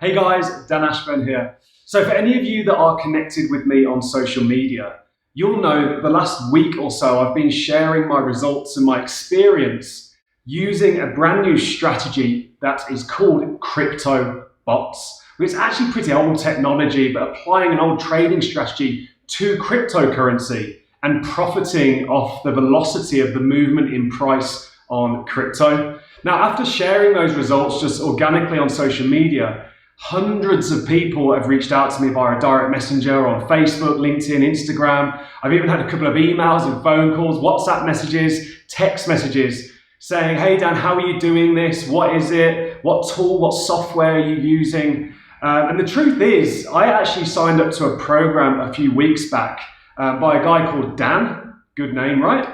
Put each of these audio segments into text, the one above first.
Hey guys, Dan Ashburn here. So for any of you that are connected with me on social media, you'll know that the last week or so I've been sharing my results and my experience using a brand new strategy that is called crypto bots. It's actually pretty old technology, but applying an old trading strategy to cryptocurrency and profiting off the velocity of the movement in price on crypto. Now, after sharing those results just organically on social media, hundreds of people have reached out to me via direct messenger on Facebook, LinkedIn, Instagram. I've even had a couple of emails and phone calls, WhatsApp messages, text messages saying, hey Dan, how are you doing this? What is it? What tool, what software are you using? And the truth is, I actually signed up to a program a few weeks back by a guy called Dan, good name, right?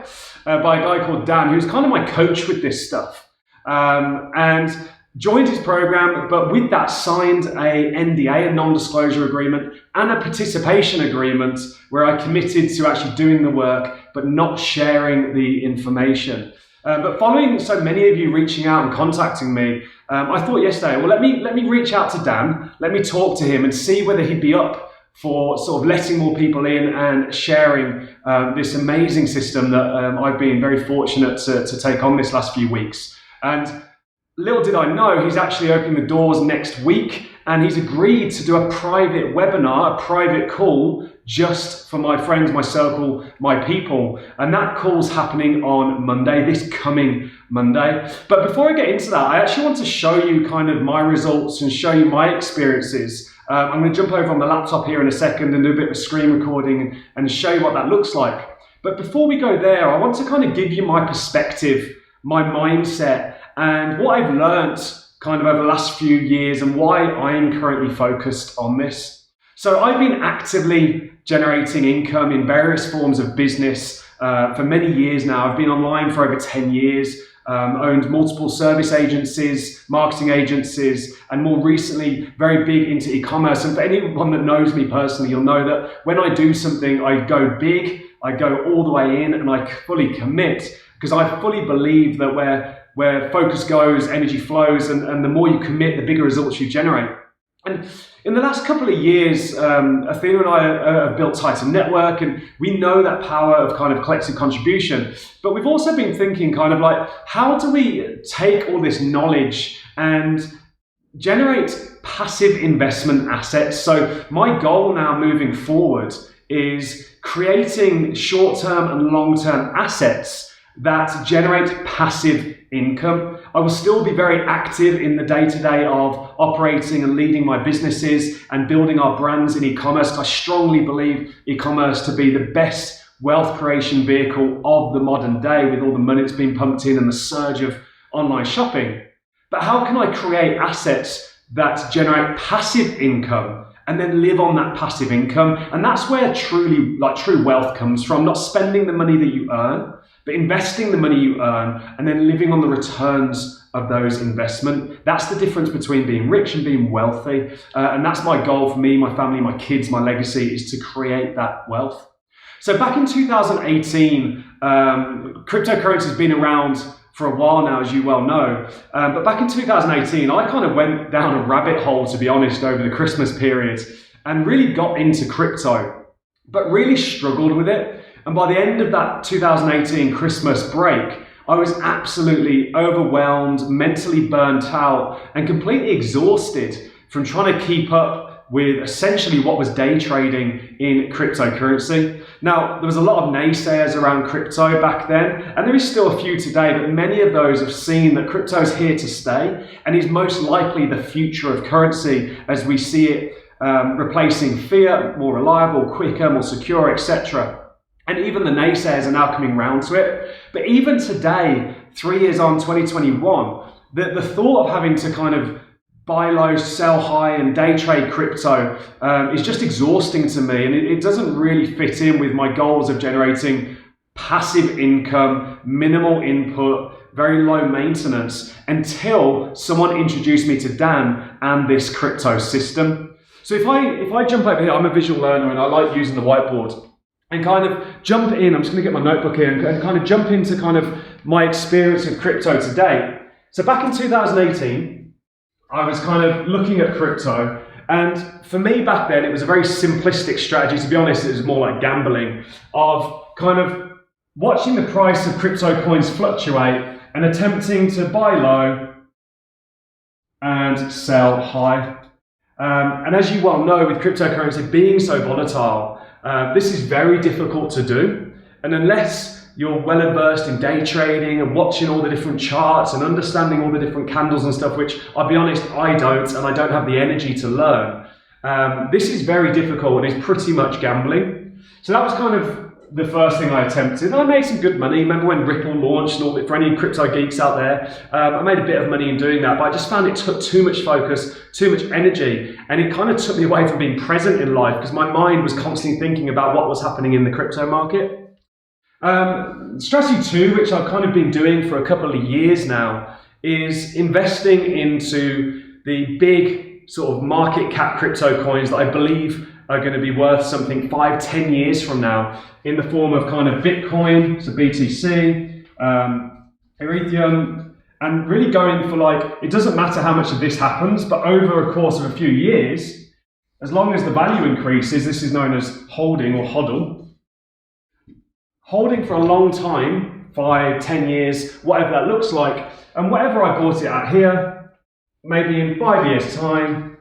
By a guy called Dan, who's kind of my coach with this stuff. And joined his program, but with that signed a NDA, a non-disclosure agreement, and a participation agreement where I committed to actually doing the work, but not sharing the information. But following so many of you reaching out and contacting me, I thought yesterday, well, let me reach out to Dan, let me talk to him and see whether he'd be up for sort of letting more people in and sharing this amazing system that I've been very fortunate to take on this last few weeks. And little did I know, he's actually opening the doors next week, and he's agreed to do a private webinar, a private call, just for my friends, my circle, my people. And that call's happening on Monday, this coming Monday. But before I get into that, I actually want to show you kind of my results and show you my experiences. I'm going to jump over on the laptop here in a second and do a bit of a screen recording and show you what that looks like. But before we go there, I want to kind of give you my perspective, my mindset, and what I've learnt kind of over the last few years and why I'm currently focused on this. So I've been actively generating income in various forms of business for many years now. I've been online for over 10 years, owned multiple service agencies, marketing agencies, and more recently, very big into e-commerce. And for anyone that knows me personally, you'll know that when I do something, I go big, I go all the way in, and I fully commit, because I fully believe that where focus goes, energy flows, and the more you commit, the bigger results you generate. And in the last couple of years, Athena and I have built Titan Network, and we know that power of kind of collective contribution. But we've also been thinking kind of like, how do we take all this knowledge and generate passive investment assets? So my goal now moving forward is creating short-term and long-term assets that generate passive income. I will still be very active in the day-to-day of operating and leading my businesses and building our brands in e-commerce. I strongly believe e-commerce to be the best wealth creation vehicle of the modern day, with all the money that's been pumped in and the surge of online shopping. But how can I create assets that generate passive income and then live on that passive income? And that's where true wealth comes from, not spending the money that you earn, but investing the money you earn and then living on the returns of those investments. That's the difference between being rich and being wealthy. And that's my goal for me, my family, my kids, my legacy, is to create that wealth. So back in 2018, cryptocurrency has been around for a while now, as you well know. But back in 2018, I kind of went down a rabbit hole, to be honest, over the Christmas period and really got into crypto, but really struggled with it. And by the end of that 2018 Christmas break, I was absolutely overwhelmed, mentally burnt out, and completely exhausted from trying to keep up with essentially what was day trading in cryptocurrency. Now, there was a lot of naysayers around crypto back then, and there is still a few today, but many of those have seen that crypto is here to stay and is most likely the future of currency as we see it replacing fiat, more reliable, quicker, more secure, etc. And even the naysayers are now coming round to it. But even today, 3 years on, 2021, the thought of having to kind of buy low, sell high, and day trade crypto is just exhausting to me. And it doesn't really fit in with my goals of generating passive income, minimal input, very low maintenance, until someone introduced me to Dan and this crypto system. So if I jump over here, I'm a visual learner and I like using the whiteboard. And kind of jump in, I'm just going to get my notebook in and kind of jump into kind of my experience with crypto today. So back in 2018, I was kind of looking at crypto, and for me back then, it was a very simplistic strategy. To be honest, it was more like gambling, of kind of watching the price of crypto coins fluctuate and attempting to buy low and sell high. And as you well know, with cryptocurrency being so volatile, this is very difficult to do. And unless you're well versed in day trading and watching all the different charts and understanding all the different candles and stuff, which I'll be honest, I don't, and I don't have the energy to learn. This is very difficult and it's pretty much gambling. So that was kind of the first thing I attempted. And I made some good money. Remember when Ripple launched and all that, for any crypto geeks out there, I made a bit of money in doing that, but I just found it took too much focus, too much energy, and it kind of took me away from being present in life because my mind was constantly thinking about what was happening in the crypto market. Strategy 2, which I've kind of been doing for a couple of years now, is investing into the big sort of market cap crypto coins that I believe are going to be worth something 5-10 years from now, in the form of kind of Bitcoin, so BTC, Ethereum, and really going for like, it doesn't matter how much of this happens, but over a course of a few years, as long as the value increases, this is known as holding or hodl. Holding for a long time, 5-10 years, whatever that looks like, and whatever I bought it at here, maybe in 5 years' time,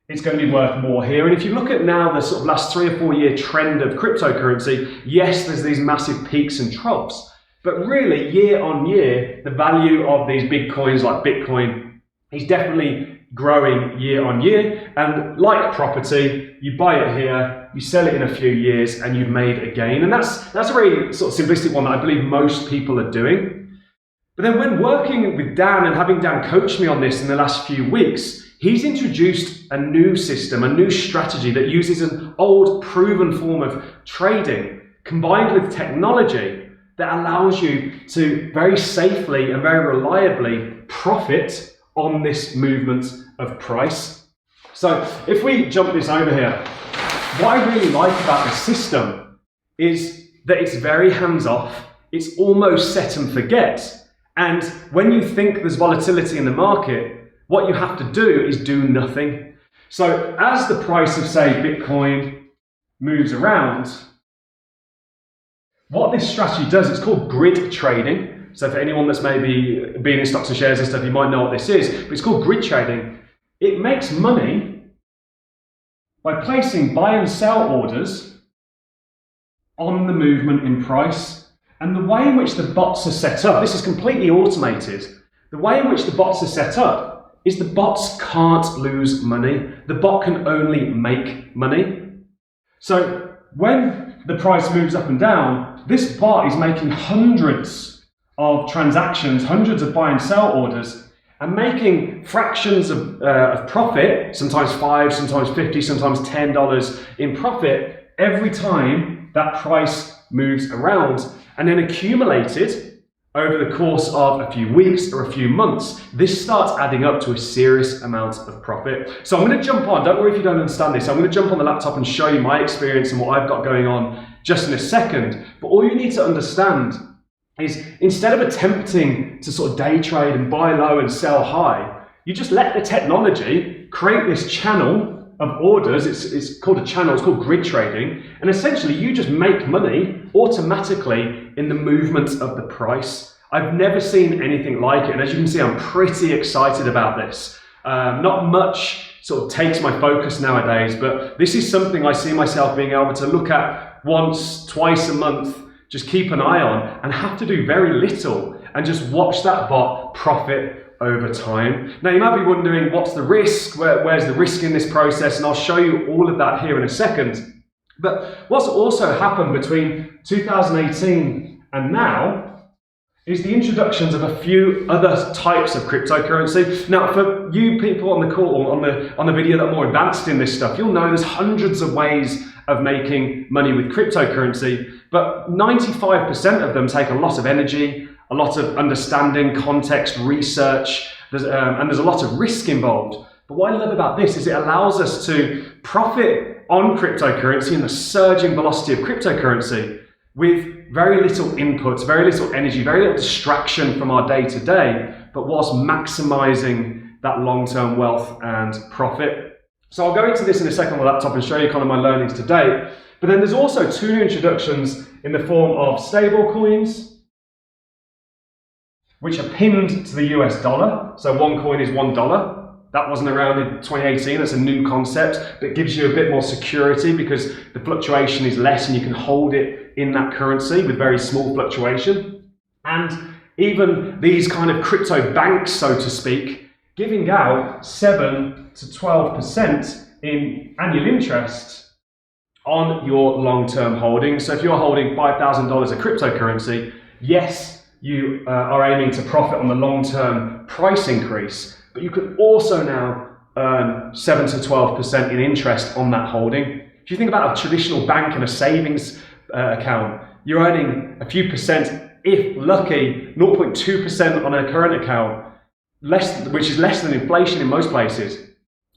it's going to be worth more here. And if you look at now the sort of last 3 or 4 year trend of cryptocurrency, yes, there's these massive peaks and troughs, but really year on year, the value of these big coins like Bitcoin is definitely growing year on year. And like property, you buy it here, you sell it in a few years, and you've made a gain. And that's a very sort of simplistic one that I believe most people are doing. But then when working with Dan and having Dan coach me on this in the last few weeks, he's introduced a new system, a new strategy that uses an old proven form of trading combined with technology that allows you to very safely and very reliably profit on this movement of price. So if we jump this over here, what I really like about this system is that it's very hands-off, it's almost set and forget. And when you think there's volatility in the market, what you have to do is do nothing. So as the price of, say, Bitcoin moves around, what this strategy does, it's called grid trading. So for anyone that's maybe been in stocks and shares and stuff, you might know what this is, but it's called grid trading. It makes money by placing buy and sell orders on the movement in price. And the way in which the bots are set up, this is completely automated. The way in which the bots are set up is the bots can't lose money. The bot can only make money. So when the price moves up and down, this bot is making hundreds of transactions, hundreds of buy and sell orders, and making fractions of profit, sometimes $5, sometimes $50, sometimes $10 in profit every time that price moves around. And then accumulated over the course of a few weeks or a few months, this starts adding up to a serious amount of profit. So I'm going to jump on, don't worry if you don't understand this, I'm going to jump on the laptop and show you my experience and what I've got going on just in a second. But all you need to understand is instead of attempting to sort of day trade and buy low and sell high, you just let the technology create this channel of orders. It's called a channel, it's called grid trading, and essentially you just make money automatically in the movement of the price. I've never seen anything like it, and as you can see, I'm pretty excited about this. Not much sort of takes my focus nowadays, but this is something I see myself being able to look at once, twice a month, just keep an eye on, and have to do very little, and just watch that bot profit over time. Now you might be wondering, what's the risk? Where's the risk in this process? And I'll show you all of that here in a second. But what's also happened between 2018 and now is the introductions of a few other types of cryptocurrency. Now, for you people on the call or on the video that are more advanced in this stuff, you'll know there's hundreds of ways of making money with cryptocurrency, but 95% of them take a lot of energy, a lot of understanding, context, research, and there's a lot of risk involved. But what I love about this is it allows us to profit on cryptocurrency and the surging velocity of cryptocurrency with very little inputs, very little energy, very little distraction from our day-to-day, but whilst maximizing that long-term wealth and profit. So I'll go into this in a second on the laptop and show you kind of my learnings to date. But then there's also 2 new introductions in the form of stable coins, which are pinned to the US dollar. So one coin is $1. That wasn't around in 2018, that's a new concept, but it gives you a bit more security because the fluctuation is less and you can hold it in that currency with very small fluctuation. And even these kind of crypto banks, so to speak, giving out 7 to 12% in annual interest on your long-term holdings. So if you're holding $5,000 of cryptocurrency, yes, you are aiming to profit on the long-term price increase, but you can also now earn 7 to 12% in interest on that holding. If you think about a traditional bank and a savings account, you're earning a few percent, if lucky, 0.2% on a current account, which is less than inflation in most places.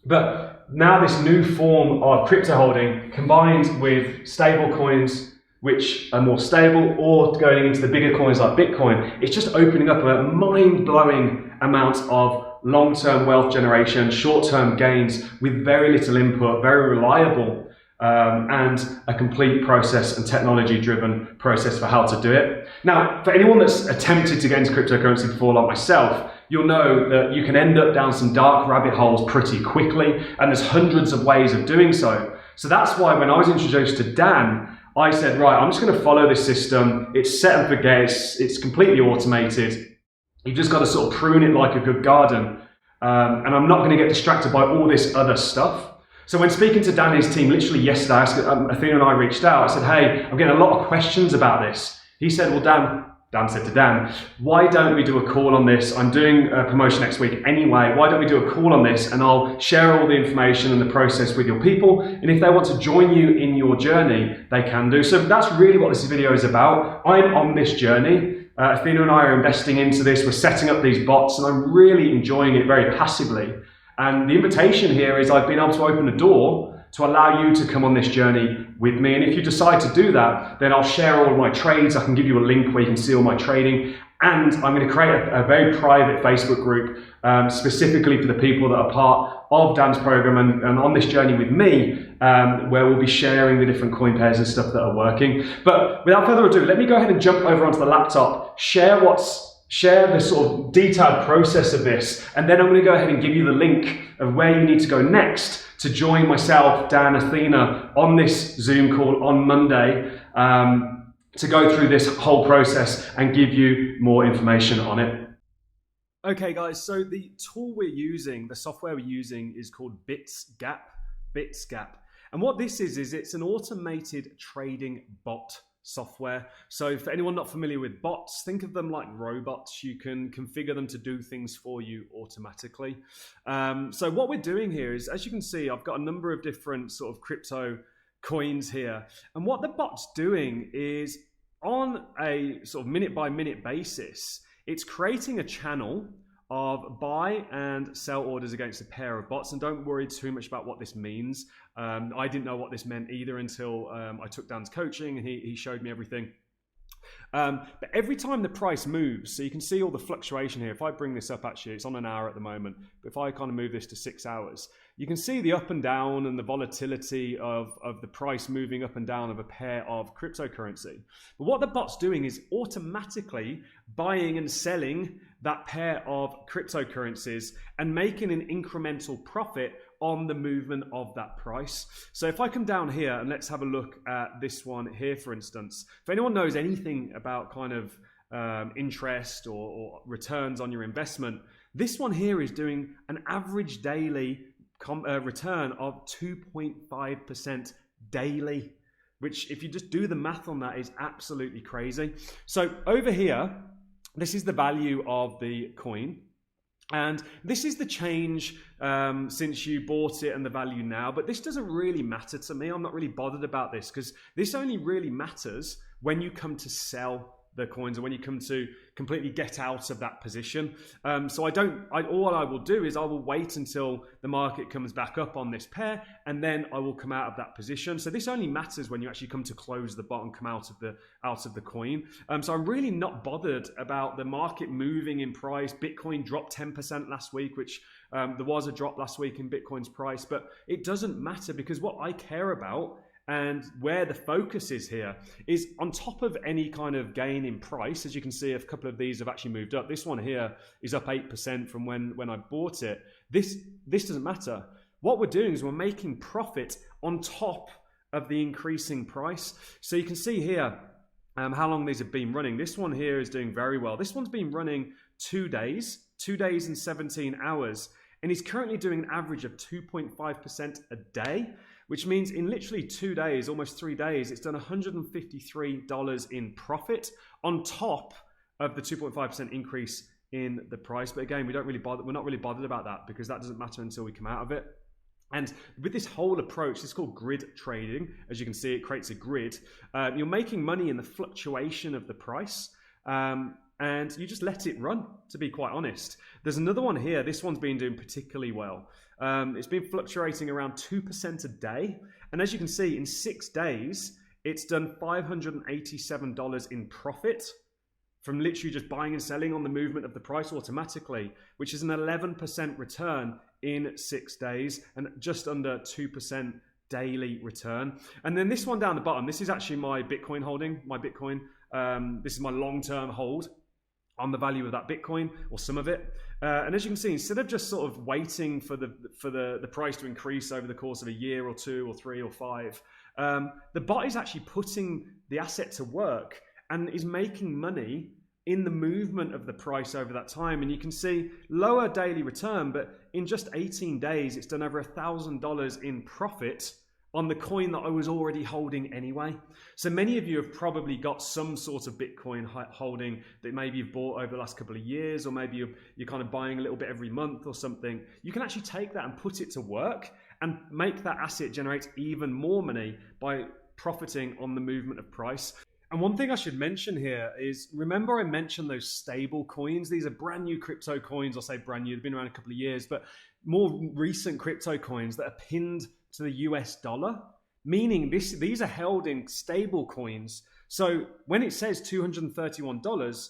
But now this new form of crypto holding combined with stable coins, which are more stable, or going into the bigger coins like Bitcoin, it's just opening up a mind-blowing amount of long-term wealth generation, short-term gains with very little input, very reliable, and a complete process and technology-driven process for how to do it. Now, for anyone that's attempted to get into cryptocurrency before, like myself, you'll know that you can end up down some dark rabbit holes pretty quickly, and there's hundreds of ways of doing so. So that's why when I was introduced to Dan, I said, right, I'm just going to follow this system. It's set and forget. It's completely automated. You've just got to sort of prune it like a good garden. And I'm not going to get distracted by all this other stuff. So when speaking to Dan and his team, literally yesterday, Athena and I reached out. I said, hey, I'm getting a lot of questions about this. He said, well, Dan said to Dan, why don't we do a call on this? I'm doing a promotion next week anyway. Why don't we do a call on this and I'll share all the information and the process with your people. And if they want to join you in your journey, they can do. So that's really what this video is about. I'm on this journey. Athena and I are investing into this. We're setting up these bots and I'm really enjoying it very passively. And the invitation here is I've been able to open a door to allow you to come on this journey with me. And if you decide to do that, then I'll share all of my trades. I can give you a link where you can see all my trading. And I'm going to create a very private Facebook group specifically for the people that are part of Dan's program and on this journey with me, where we'll be sharing the different coin pairs and stuff that are working. But without further ado, let me go ahead and jump over onto the laptop, share the sort of detailed process of this, and then I'm going to go ahead and give you the link of where you need to go next to join myself, Dan, Athena on this Zoom call on Monday to go through this whole process and give you more information on it. Okay guys, so the tool we're using, the software we're using is called Bitsgap. And what this is it's an automated trading bot software. So for anyone not familiar with bots, think of them like robots. You can configure them to do things for you automatically. So what we're doing here is, as you can see, I've got a number of different sort of crypto coins here. And what the bot's doing is on a sort of minute by minute basis, it's creating a channel of buy and sell orders against a pair of bots. And don't worry too much about what this means. I didn't know what this meant either until I took Dan's coaching and he showed me everything. But every time the price moves, so you can see all the fluctuation here. If I bring this up, actually, it's on an hour at the moment. But if I kind of move this to 6 hours, you can see the up and down and the volatility of the price moving up and down of a pair of cryptocurrency. But what the bot's doing is automatically buying and selling that pair of cryptocurrencies and making an incremental profit on the movement of that price. So if I come down here and let's have a look at this one here, for instance. If anyone knows anything about kind of interest or returns on your investment, this one here is doing an average daily return of 2.5% daily, which if you just do the math on that is absolutely crazy. So over here, this is the value of the coin. And this is the change since you bought it and the value now. But this doesn't really matter to me. I'm not really bothered about this because this only really matters when you come to sell the coins, or when you come to completely get out of that position. So all I will do is I will wait until the market comes back up on this pair, and then I will come out of that position. So this only matters when you actually come to close the bottom, come out of the coin. So I'm really not bothered about the market moving in price. Bitcoin dropped 10% last week, which there was a drop last week in Bitcoin's price, but it doesn't matter, because what I care about and where the focus is here is on top of any kind of gain in price. As you can see, a couple of these have actually moved up. This one here is up 8% from when I bought it. This doesn't matter. What we're doing is we're making profit on top of the increasing price. So you can see here how long these have been running. This one here is doing very well. This one's been running 2 days and 17 hours, and he's currently doing an average of 2.5% a day, which means in literally 2 days, almost 3 days, it's done $153 in profit on top of the 2.5% increase in the price. But again, we're not really bothered about that, because that doesn't matter until we come out of it. And with this whole approach, it's called grid trading. As you can see, it creates a grid. You're making money in the fluctuation of the price. And you just let it run, to be quite honest. There's another one here. This one's been doing particularly well. It's been fluctuating around 2% a day. And as you can see, in 6 days, it's done $587 in profit from literally just buying and selling on the movement of the price automatically, which is an 11% return in 6 days and just under 2% daily return. And then this one down the bottom, this is actually my Bitcoin holding, this is my long-term hold on the value of that Bitcoin, or some of it. And as you can see, instead of just sort of waiting for the price to increase over the course of a year or 2 or 3 or 5, the bot is actually putting the asset to work and is making money in the movement of the price over that time. And you can see lower daily return, but in just 18 days, it's done over $1,000 in profit on the coin that I was already holding anyway. So many of you have probably got some sort of Bitcoin holding that maybe you've bought over the last couple of years, or maybe you're kind of buying a little bit every month or something. You can actually take that and put it to work and make that asset generate even more money by profiting on the movement of price. And one thing I should mention here is, remember I mentioned those stable coins? These are brand new crypto coins. I'll say brand new, they've been around a couple of years, but more recent crypto coins that are pinned to the US dollar, meaning these are held in stable coins. So when it says $231,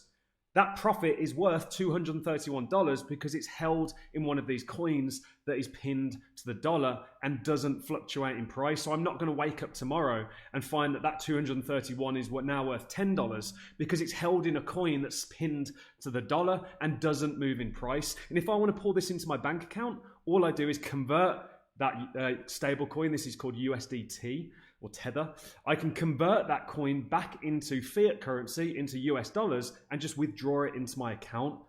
that profit is worth $231 because it's held in one of these coins that is pinned to the dollar and doesn't fluctuate in price. So I'm not going to wake up tomorrow and find that 231 is now worth $10, because it's held in a coin that's pinned to the dollar and doesn't move in price. And if I want to pull this into my bank account, all I do is convert that stable coin. This is called USDT or Tether. I can convert that coin back into fiat currency, into US dollars, and just withdraw it into my account.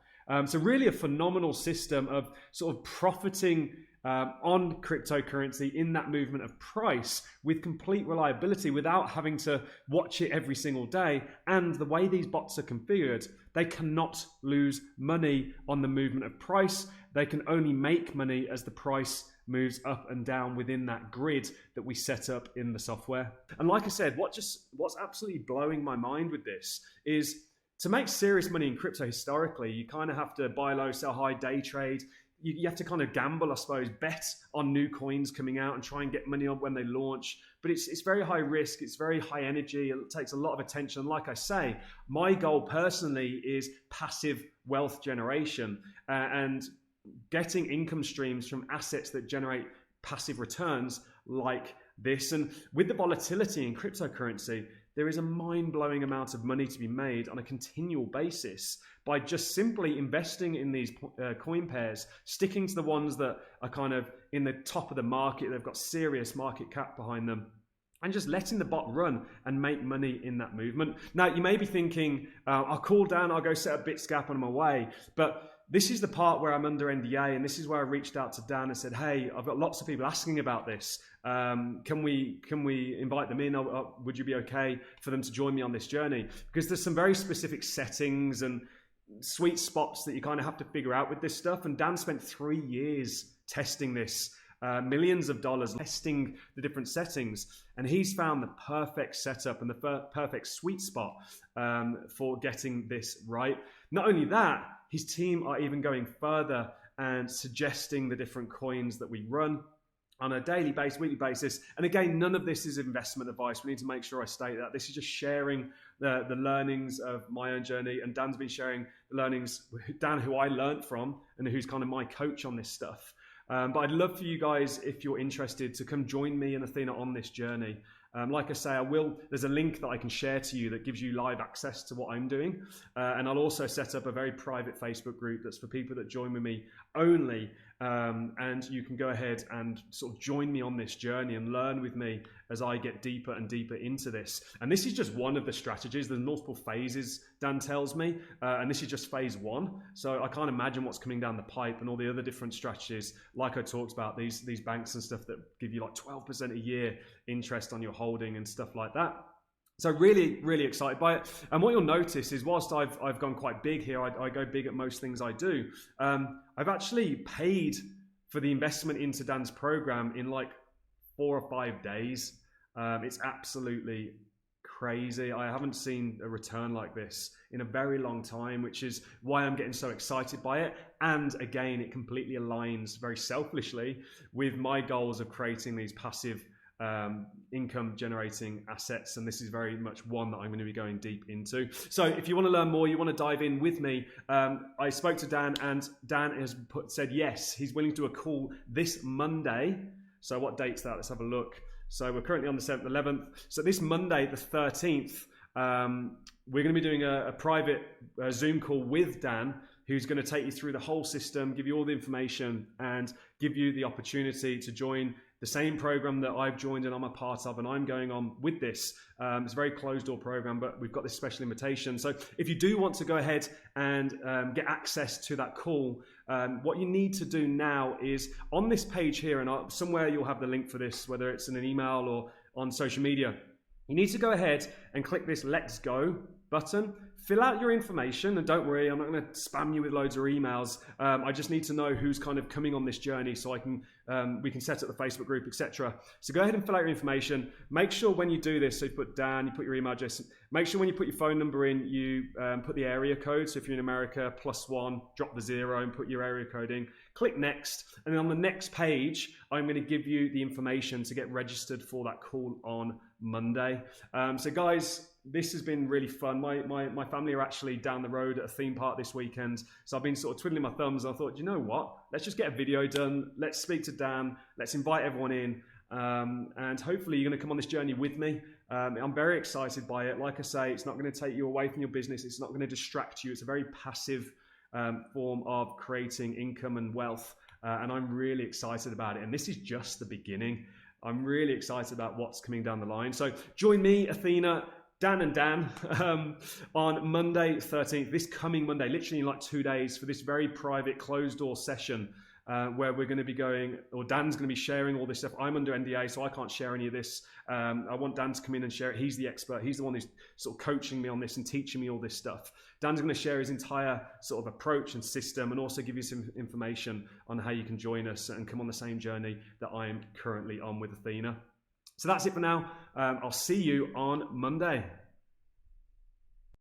So really a phenomenal system of sort of profiting on cryptocurrency in that movement of price with complete reliability, without having to watch it every single day. And the way these bots are configured, they cannot lose money on the movement of price. They can only make money as the price moves up and down within that grid that we set up in the software. And like I said, what's absolutely blowing my mind with this is, to make serious money in crypto historically, you kind of have to buy low, sell high, day trade. You have to kind of gamble, I suppose, bet on new coins coming out and try and get money on when they launch. But it's very high risk, it's very high energy, it takes a lot of attention. And like I say, my goal personally is passive wealth generation and getting income streams from assets that generate passive returns like this. And with the volatility in cryptocurrency, there is a mind-blowing amount of money to be made on a continual basis by just simply investing in these coin pairs, sticking to the ones that are kind of in the top of the market, they've got serious market cap behind them, and just letting the bot run and make money in that movement. Now, you may be thinking, I'll cool down, I'll go set up Bitscap on my way. But this is the part where I'm under NDA, and this is where I reached out to Dan and said, hey, I've got lots of people asking about this. Can we invite them in? Would you be okay for them to join me on this journey? Because there's some very specific settings and sweet spots that you kind of have to figure out with this stuff. And Dan spent 3 years testing this millions of dollars testing the different settings. And he's found the perfect setup and the perfect sweet spot for getting this right. Not only that, his team are even going further and suggesting the different coins that we run on a daily basis, weekly basis. And again, none of this is investment advice. We need to make sure I state that. This is just sharing the learnings of my own journey. And Dan's been sharing the learnings, Dan, who I learned from and who's kind of my coach on this stuff. But I'd love for you guys, if you're interested, to come join me and Athena on this journey. Like I say, there's a link that I can share to you that gives you live access to what I'm doing. And I'll also set up a very private Facebook group that's for people that join with me only. And you can go ahead and sort of join me on this journey and learn with me as I get deeper and deeper into this. And this is just one of the strategies. There's multiple phases, Dan tells me, and this is just phase one. So I can't imagine what's coming down the pipe and all the other different strategies, like I talked about, these banks and stuff that give you like 12% a year interest on your holding and stuff like that. So really, really excited by it. And what you'll notice is whilst I've gone quite big here, I go big at most things I do. I've actually paid for the investment into Dan's program in like 4 or 5 days. It's absolutely crazy. I haven't seen a return like this in a very long time, which is why I'm getting so excited by it. And again, it completely aligns very selfishly with my goals of creating these passive income generating assets, and this is very much one that I'm going to be going deep into. So if you want to learn more, you want to dive in with me, I spoke to Dan, and Dan has said yes, he's willing to do a call this Monday. So what date's that? Let's have a look. So we're currently on the 7th, 11th. So this Monday, the 13th, we're going to be doing a private Zoom call with Dan, who's going to take you through the whole system, give you all the information, and give you the opportunity to join the same program that I've joined and I'm a part of, and I'm going on with this. It's a very closed door program, but we've got this special invitation. So if you do want to go ahead and get access to that call, what you need to do now is on this page here, and somewhere you'll have the link for this, whether it's in an email or on social media, you need to go ahead and click this Let's Go button, fill out your information, and don't worry, I'm not going to spam you with loads of emails. I just need to know who's kind of coming on this journey so we can set up the Facebook group, etc. So go ahead and fill out your information. Make sure when you do this, so you put Dan, you put your email address, make sure when you put your phone number in, you put the area code. So if you're in America, +1, drop the 0 and put your area code in. Click next, and then on the next page, I'm going to give you the information to get registered for that call on Monday. So guys, this has been really fun. My family are actually down the road at a theme park this weekend. So I've been sort of twiddling my thumbs, and I thought, you know what? Let's just get a video done. Let's speak to Dan. Let's invite everyone in. And hopefully you're going to come on this journey with me. I'm very excited by it. Like I say, it's not going to take you away from your business. It's not going to distract you. It's a very passive form of creating income and wealth. And I'm really excited about it. And this is just the beginning. I'm really excited about what's coming down the line. So join me, Athena, Dan and Dan on Monday 13th, this coming Monday, literally in like 2 days, for this very private closed door session where we're going to be going, or Dan's going to be sharing all this stuff. I'm under NDA, so I can't share any of this. I want Dan to come in and share it. He's the expert. He's the one who's sort of coaching me on this and teaching me all this stuff. Dan's going to share his entire sort of approach and system, and also give you some information on how you can join us and come on the same journey that I am currently on with Athena. So that's it for now. I'll see you on Monday.